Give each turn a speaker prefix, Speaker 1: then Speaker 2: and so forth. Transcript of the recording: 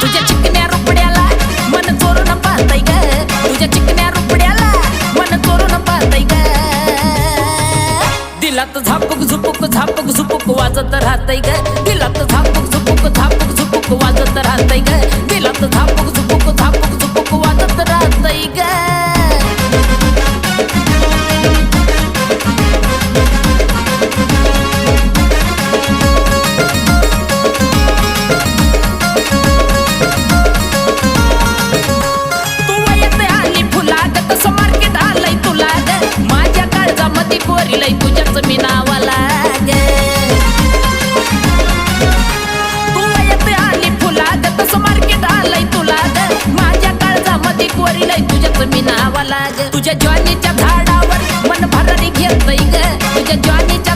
Speaker 1: तुझ्या चिकन्या रुपड्याला मन चोरून पाहतय ग, तुझ्या चिकन्या रुपड्याला मन चोरून पाहतय ग. दिलात झापूक झुपूक झापूक झुपूक वाजत राहतय ग, दिलात झापूक झुपूक झापूक झुपूक वाजत राहतय ग, दिलात झापूक झुपूक झापूक झुपूक वाजत राहतय ग. पोरीलाई तुझ्याच मी नावाला ग, तू येते आली फुलाग तसं मार्केट आलंय तुला ग. माझ्या काळजामध्ये पोरीलाई तुझ्याच मी नावाला ग. तुझ्या ज्वानीच्या झाडावर मन भरारी घेतय ग, तुझ्या ज्वानीच्या